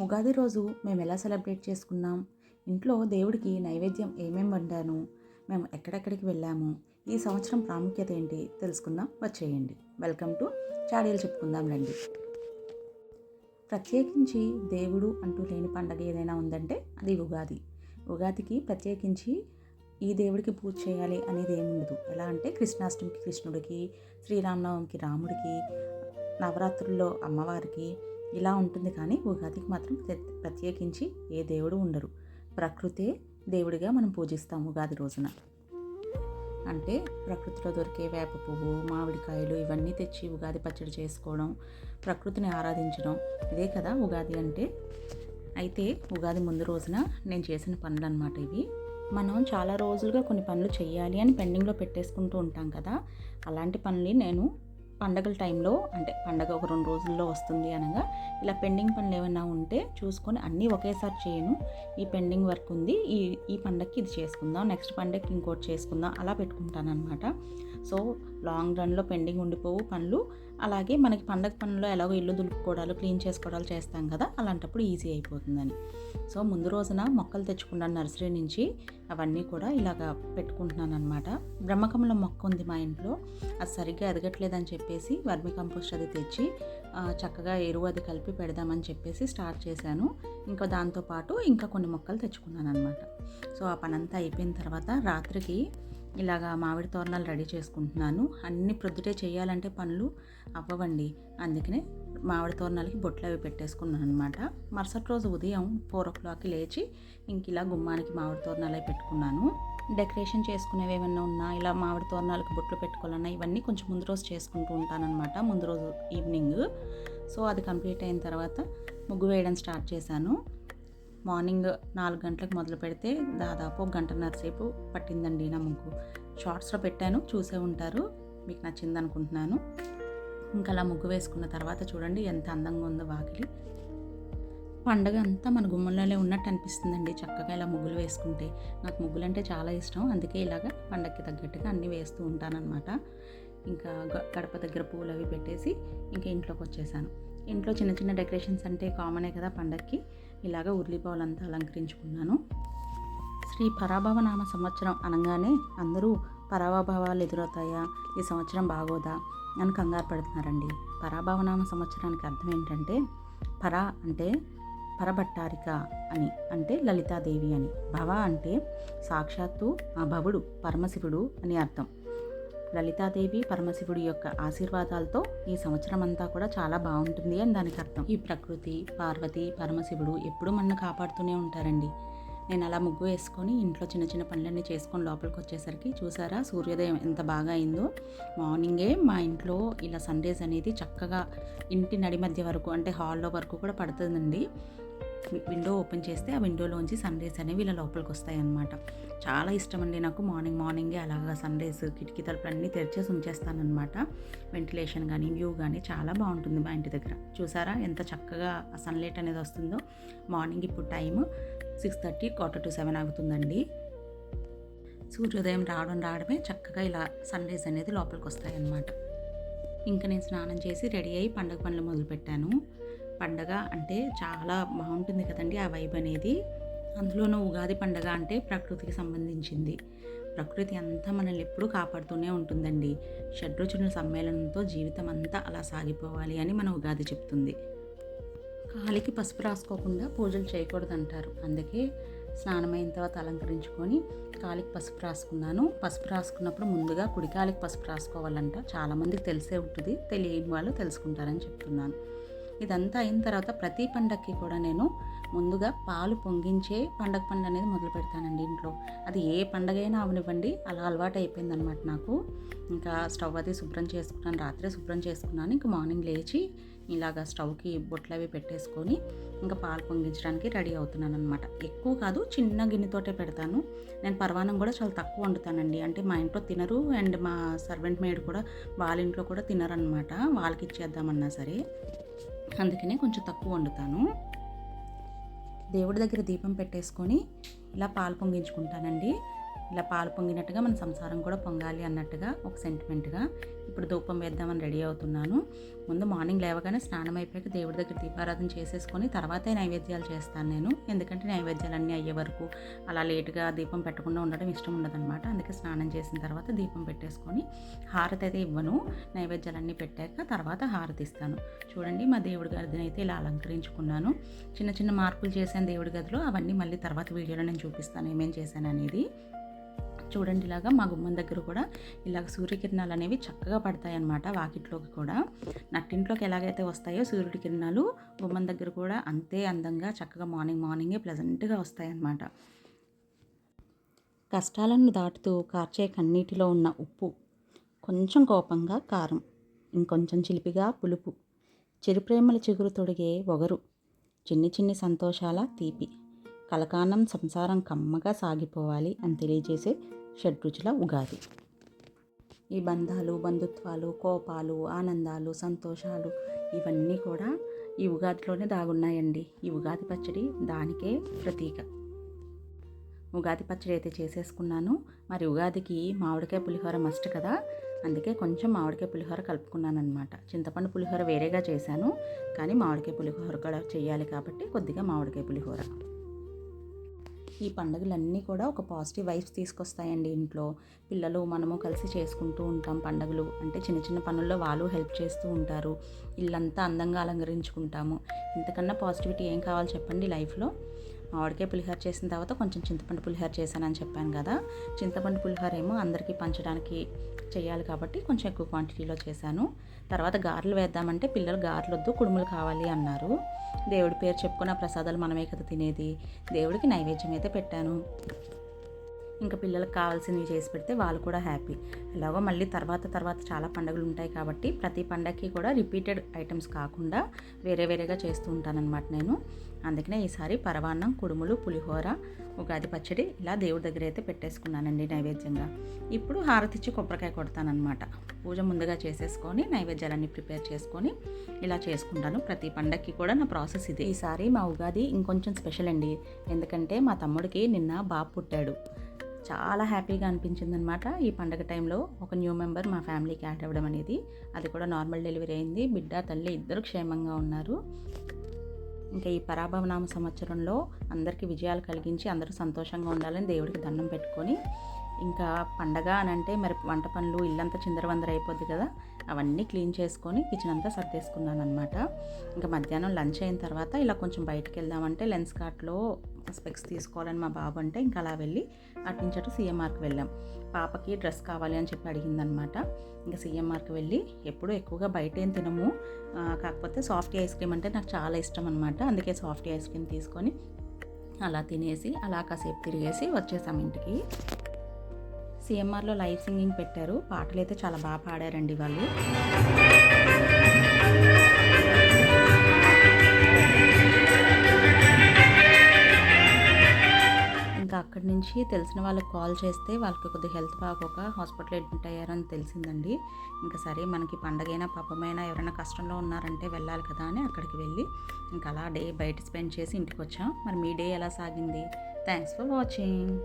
ఉగాది రోజు మేము ఎలా సెలబ్రేట్ చేసుకున్నాం, ఇంట్లో దేవుడికి నైవేద్యం ఏమేమి వండాను, మేము ఎక్కడెక్కడికి వెళ్ళాము, ఈ సంవత్సరం ప్రాముఖ్యత ఏంటి తెలుసుకుందాం. వచ్చేయండి. వెల్కమ్ టు చాడీలు చెప్పుకుందాం రండి. ప్రత్యేకించి దేవుడు అంటూ లేని పండగ ఏదైనా ఉందంటే అది ఉగాది. ఉగాదికి ప్రత్యేకించి ఈ దేవుడికి పూజ చేయాలి అనేది ఏముండదు. ఎలా అంటే కృష్ణాష్టమికి కృష్ణుడికి, శ్రీరామనవమికి రాముడికి, నవరాత్రుల్లో అమ్మవారికి ఇలా ఉంటుంది. కానీ ఉగాదికి మాత్రం ప్రత్యేకించి ఏ దేవుడు ఉండరు. ప్రకృతే దేవుడిగా మనం పూజిస్తాం ఉగాది రోజున. అంటే ప్రకృతిలో దొరికే వేప పువ్వు, మామిడికాయలు ఇవన్నీ తెచ్చి ఉగాది పచ్చడి చేసుకోవడం, ప్రకృతిని ఆరాధించడం, ఇదే కదా ఉగాది అంటే. అయితే ఉగాది ముందు రోజున నేను చేసిన పనులు అన్నమాట ఇవి. మనం చాలా రోజులుగా కొన్ని పనులు చేయాలి అని పెండింగ్లో పెట్టేసుకుంటూ ఉంటాం కదా, అలాంటి పనులు నేను పండగల టైంలో, అంటే పండగ ఒక 2 రోజుల్లో వస్తుంది అనగా ఇలా పెండింగ్ పనులు ఏమైనా ఉంటే చూసుకొని అన్నీ ఒకేసారి చేయను. ఈ పెండింగ్ వర్క్ ఉంది, ఈ పండగకి ఇది చేసుకుందాం, నెక్స్ట్ పండగకి ఇంకోటి చేసుకుందాం, అలా పెట్టుకుంటాను అనమాట. సో లాంగ్ రన్లో పెండింగ్ ఉండిపోవు పనులు. అలాగే మనకి పండగ పనుల్లో ఎలాగో ఇల్లు దులుపుకోవడాలు, క్లీన్ చేసుకోవడాలు చేస్తాం కదా, అలాంటప్పుడు ఈజీ అయిపోతుందని. సో ముందు రోజున మొక్కలు తెచ్చుకున్నాను నర్సరీ నుంచి, అవన్నీ కూడా ఇలాగ పెట్టుకుంటున్నాను అనమాట. బ్రహ్మకమలం మొక్క ఉంది మా ఇంట్లో, అది సరిగ్గా ఎదగట్లేదని చెప్పేసి వర్మి కంపోస్ట్ అది తెచ్చి చక్కగా ఎరువు అది కలిపి పెడదామని చెప్పేసి స్టార్ట్ చేశాను. ఇంకా దాంతోపాటు ఇంకా కొన్ని మొక్కలు తెచ్చుకున్నాను అనమాట. సో ఆ పనంతా అయిపోయిన తర్వాత రాత్రికి ఇలాగా మామిడి తోరణాలు రెడీ చేసుకుంటున్నాను. అన్ని ప్రొద్దుటే చేయాలంటే పనులు అవ్వవండి, అందుకనే మామిడి తోరణాలకి బొట్లు అవి పెట్టేసుకున్నాను అనమాట. మరుసటి రోజు ఉదయం 4 o'clockకి లేచి ఇంక ఇలా గుమ్మానికి మామిడి తోరణాలు అవి పెట్టుకున్నాను. డెకరేషన్ చేసుకునేవి ఏమన్నా ఉన్నా, ఇలా మామిడి తోరణాలకు బొట్లు పెట్టుకోవాలన్నా ఇవన్నీ కొంచెం ముందు రోజు చేసుకుంటూ ఉంటానన్నమాట, ముందు రోజు ఈవినింగ్. సో అది కంప్లీట్ అయిన తర్వాత ముగ్గు వేయడం స్టార్ట్ చేశాను. మార్నింగ్ 4 గంటలకు మొదలు పెడితే దాదాపు 1.5 గంట సేపు పట్టిందండి నా ముగ్గు. షార్ట్స్లో పెట్టాను, చూసే ఉంటారు, మీకు నచ్చింది అనుకుంటున్నాను. ఇంకా అలా ముగ్గు వేసుకున్న తర్వాత చూడండి ఎంత అందంగా ఉందో వాకిలి. పండగ అంతా మన గుమ్మంలోనే ఉన్నట్టు అనిపిస్తుందండి చక్కగా ఇలా ముగ్గులు వేసుకుంటే. నాకు ముగ్గులు అంటే చాలా ఇష్టం, అందుకే ఇలాగ పండగకి తగ్గట్టుగా అన్నీ వేస్తూ ఉంటానన్నమాట. ఇంకా గడప దగ్గర పూలు అవి పెట్టేసి ఇంకా ఇంట్లోకి వచ్చేసాను. ఇంట్లో చిన్న చిన్న డెకరేషన్స్ అంటే కామనే కదా పండగకి. ఇలాగ ఉర్లిపావులంతా అలంకరించుకున్నాను. శ్రీ పరాభవనామ సంవత్సరం అనగానే అందరూ పరాభవాలు ఎదురవుతాయా, ఈ సంవత్సరం బాగోదా అని కంగారు పడుతున్నారండి. పరాభవనామ సంవత్సరానికి అర్థం ఏంటంటే, పర అంటే పరభట్టారిక అని, అంటే లలితాదేవి అని. భవ అంటే సాక్షాత్తు ఆ భవుడు పరమశివుడు అని అర్థం. లలితాదేవి పరమశివుడి యొక్క ఆశీర్వాదాలతో ఈ సంవత్సరం అంతా కూడా చాలా బాగుంటుంది అని దానికి అర్థం. ఈ ప్రకృతి, పార్వతి, పరమశివుడు ఎప్పుడూ మనల్ని కాపాడుతూనే ఉంటారండి. నేను అలా ముగ్గు వేసుకొని ఇంట్లో చిన్న చిన్న పనులన్నీ చేసుకొని లోపలికి వచ్చేసరికి చూసారా సూర్యోదయం ఎంత బాగా అయిందో. మార్నింగే మా ఇంట్లో ఇలా సన్ రైజ్ అనేది చక్కగా ఇంటి నడి మధ్య వరకు, అంటే హాల్లో వరకు కూడా పడుతుందండి. విండో ఓపెన్ చేస్తే ఆ విండోలోంచి సన్ రైజ్ అనేవి ఇలా లోపలికి వస్తాయి అన్నమాట. చాలా ఇష్టం అండి నాకు మార్నింగే అలాగా సన్ రైజ్, కిటికీ తలుపులన్నీ తెరిచేసి ఉంచేస్తానమాట. వెంటిలేషన్ కానీ వ్యూ కానీ చాలా బాగుంటుంది మా ఇంటి దగ్గర. చూసారా ఎంత చక్కగా ఆ సన్లైట్ అనేది వస్తుందో. మార్నింగ్ ఇప్పుడు టైము 6:30, 6:45 అవుతుందండి. సూర్యోదయం రావడమే చక్కగా ఇలా సన్ రైజ్ అనేది లోపలికి వస్తాయి అన్నమాట. ఇంకా నేను స్నానం చేసి రెడీ అయ్యి పండగ పనులు మొదలుపెట్టాను. పండగ అంటే చాలా బాగుంటుంది కదండి ఆ వైబ్ అనేది. అందులోనూ ఉగాది పండగ అంటే ప్రకృతికి సంబంధించింది. ప్రకృతి అంతా మనల్ని ఎప్పుడూ కాపాడుతూనే ఉంటుందండి. షడ్రుచుల సమ్మేళనంతో జీవితం అంతా అలా సాగిపోవాలి అని మన ఉగాది చెప్తుంది. కాలికి పసుపు రాసుకోకుండా పూజలు చేయకూడదంటారు, అందుకే స్నానమైన తర్వాత అలంకరించుకొని కాలికి పసుపు రాసుకున్నాను. పసుపు రాసుకున్నప్పుడు ముందుగా కుడి కాలికి పసుపు రాసుకోవాలంట. చాలామందికి తెలిసే ఉంటుంది, తెలియని వాళ్ళు తెలుసుకుంటారని చెప్తున్నాను. ఇదంతా అయిన తర్వాత ప్రతి పండగకి కూడా నేను ముందుగా పాలు పొంగించే పండగ అనేది మొదలు పెడతానండి ఇంట్లో. అది ఏ పండగైనా అవనివ్వండి, అలా అలవాటు అయిపోయిందనమాట నాకు. ఇంకా స్టవ్ అది శుభ్రం చేసుకున్నాను, రాత్రే శుభ్రం చేసుకున్నాను. ఇంకా మార్నింగ్ లేచి ఇలాగ స్టవ్కి బొట్లు అవి పెట్టేసుకొని ఇంకా పాలు పొంగించడానికి రెడీ అవుతున్నాను అనమాట. ఎక్కువ కాదు, చిన్న గిన్నెతోటే పెడతాను. నేను పరవాన్నం కూడా చాలా తక్కువ వండుతానండి, అంటే మా ఇంట్లో తినరు, అండ్ మా సర్వెంట్ మేడ్ కూడా వాళ్ళ ఇంట్లో కూడా తినరనమాట, వాళ్ళకి ఇచ్చేద్దామన్నా సరే, అందుకనే కొంచెం తక్కువ వండుతాను. దేవుడి దగ్గర దీపం పెట్టేసుకొని ఇలా పాలు పొంగించుకుంటానండి. ఇలా పాలు పొంగినట్టుగా మన సంసారం కూడా పొంగాలి అన్నట్టుగా ఒక సెంటిమెంట్గా. ఇప్పుడు ధూపం వేద్దామని రెడీ అవుతున్నాను. ముందు మార్నింగ్ లేవగానే స్నానం అయిపోయాక దేవుడి దగ్గర దీపారాధన చేసేసుకొని తర్వాతే నైవేద్యాలు చేస్తాను నేను. ఎందుకంటే నైవేద్యాలన్నీ అయ్యే వరకు అలా లేటుగా దీపం పెట్టకుండా ఉండడం ఇష్టం ఉండదన్నమాట. అందుకే స్నానం చేసిన తర్వాత దీపం పెట్టేసుకొని హారతి అయితే ఇవ్వను. నైవేద్యాలన్నీ పెట్టాక తర్వాత హారతి ఇస్తాను. చూడండి మా దేవుడి గదిని అయితే ఇలా అలంకరించుకున్నాను. చిన్న చిన్న మార్పులు చేశాను దేవుడి గదిలో. అవన్నీ మళ్ళీ తర్వాత వీడియోలో నేను చూపిస్తాను ఏమేం చేశాను అనేది. చూడండి, ఇలాగా మా గుమ్మం దగ్గర కూడా ఇలాగ సూర్యకిరణాలు అనేవి చక్కగా పడతాయి అన్నమాట. వాకిట్లోకి కూడా నట్టింట్లోకి ఎలాగైతే వస్తాయో సూర్యుడి కిరణాలు గుమ్మం దగ్గర కూడా అంతే అందంగా చక్కగా మార్నింగే ప్లెజెంట్గా వస్తాయి అన్నమాట. కష్టాలను దాటుతూ కార్చే కన్నీటిలో ఉన్న ఉప్పు, కొంచెం కోపంగా కారం, ఇంకొంచెం చిలిపిగా పులుపు, చిరుప్రేమల చిగురు తొడిగే ఒగరు, చిన్ని చిన్ని సంతోషాల తీపి, కలకాలం సంసారం కమ్మగా సాగిపోవాలి అని తెలియజేసే షడ్రుచుల ఉగాది. ఈ బంధాలు, బంధుత్వాలు, కోపాలు, ఆనందాలు, సంతోషాలు ఇవన్నీ కూడా ఈ ఉగాదిలోనే దాగున్నాయండి. ఈ ఉగాది పచ్చడి దానికే ప్రతీక. ఉగాది పచ్చడి అయితే చేసేసుకున్నాను. మరి ఉగాదికి మామిడికాయ పులిహోర మస్ట్ కదా, అందుకే కొంచెం మామిడికాయ పులిహోర కలుపుకున్నాను అనమాట. చింతపండు పులిహోర వేరేగా చేశాను, కానీ మామిడికాయ పులిహోర కూడా చేయాలి కాబట్టి కొద్దిగా మామిడికాయ పులిహోర. ఈ పండుగలన్నీ కూడా ఒక పాజిటివ్ వైబ్స్ తీసుకొస్తాయండి ఇంట్లో. పిల్లలు మనము కలిసి చేసుకుంటూ ఉంటాం పండుగలు. అంటే చిన్న చిన్న పనుల్లో వాళ్ళు హెల్ప్ చేస్తూ ఉంటారు. ఇల్లంతా అందంగా అలంకరించుకుంటాము. ఇంతకన్నా పాజిటివిటీ ఏం కావాలి చెప్పండి లైఫ్లో. మామిడికాయ పులిహోర చేసిన తర్వాత కొంచెం చింతపండు పులిహోర చేశానని చెప్పాను కదా. చింతపండు పులిహోర ఏమో అందరికీ పంచడానికి చేయాలి కాబట్టి కొంచెం ఎక్కువ క్వాంటిటీలో చేశాను. తర్వాత గారెలు వేద్దామంటే పిల్లలు గారెలు వద్దు, కుడుములు కావాలి అన్నారు. దేవుడి పేరు చెప్పుకున్న ప్రసాదాలు మనమే కదా తినేది. దేవుడికి నైవేద్యం అయితే పెట్టాను. ఇంకా పిల్లలకు కావాల్సినవి చేసి పెడితే వాళ్ళు కూడా హ్యాపీ. ఎలాగో మళ్ళీ తర్వాత చాలా పండుగలు ఉంటాయి కాబట్టి ప్రతి పండగకి కూడా రిపీటెడ్ ఐటమ్స్ కాకుండా వేరేగా చేస్తూ ఉంటానన్నమాట నేను. అందుకనే ఈసారి పరవాన్నం, కుడుములు, పులిహోర, ఉగాది పచ్చడి ఇలా దేవుడి దగ్గర అయితే పెట్టేసుకున్నానండి నైవేద్యంగా. ఇప్పుడు హారతిచ్చి కొబ్బరికాయ కొడతానన్నమాట. పూజ ముందుగా చేసేసుకొని నైవేద్యాలన్నీ ప్రిపేర్ చేసుకొని ఇలా చేసుకుంటాను. ప్రతి పండగకి కూడా నా ప్రాసెస్ ఇది. ఈసారి మా ఉగాది ఇంకొంచెం స్పెషల్ అండి. ఎందుకంటే మా తమ్ముడికి నిన్న బాబు పుట్టాడు. చాలా హ్యాపీగా అనిపించింది అనమాట. ఈ పండగ టైంలో ఒక న్యూ మెంబర్ మా ఫ్యామిలీకి యాడ్ అవ్వడం అనేది. అది కూడా నార్మల్ డెలివరీ అయింది. బిడ్డ తల్లి ఇద్దరు క్షేమంగా ఉన్నారు. ఇంకా ఈ పరాభవనామ సంవత్సరంలో అందరికీ విజయాలు కలిగించి అందరూ సంతోషంగా ఉండాలని దేవుడికి దండం పెట్టుకొని, ఇంకా పండగ అని అంటే మరి వంట పనులు ఇల్లంతా చిందరవందర అయిపోద్ది కదా, అవన్నీ క్లీన్ చేసుకొని కిచెన్ అంతా సర్దేసుకున్నాను అనమాట. ఇంకా మధ్యాహ్నం లంచ్ అయిన తర్వాత ఇలా కొంచెం బయటకు వెళ్దామంటే లెన్స్ కార్ట్లో స్పెక్స్ తీసుకోవాలని మా బాబు అంటే ఇంకా అలా వెళ్ళి అటు నుంచి అటు సిఎంఆర్కి వెళ్ళాం. పాపకి డ్రెస్ కావాలి అని చెప్పి అడిగిందనమాట. ఇంకా సిఎంఆర్కి వెళ్ళి ఎప్పుడూ ఎక్కువగా బయట ఏం తినము, కాకపోతే సాఫ్టీ ఐస్ క్రీమ్ అంటే నాకు చాలా ఇష్టం అనమాట. అందుకే సాఫ్టీ ఐస్ క్రీమ్ తీసుకొని అలా తినేసి అలా కాసేపు తిరిగేసి వచ్చేసాం ఇంటికి. సిఎంఆర్లో లైవ్ సింగింగ్ పెట్టారు. పాటలు అయితే చాలా బాగా పాడారండి వాళ్ళు. ఇంకా అక్కడి నుంచి తెలిసిన వాళ్ళకి కాల్ చేస్తే వాళ్ళకి కొద్దిగా హెల్త్ బాగోక హాస్పిటల్ అడ్మిట్ అయ్యారని తెలిసిందండి. ఇంకా సరే మనకి పండగైనా పాపమైనా ఎవరైనా కష్టంలో ఉన్నారంటే వెళ్ళాలి కదా అని అక్కడికి వెళ్ళి ఇంకా అలా డే బయట స్పెండ్ చేసి ఇంటికి వచ్చాం. మరి మీ డే ఎలా సాగింది? Thanks for watching.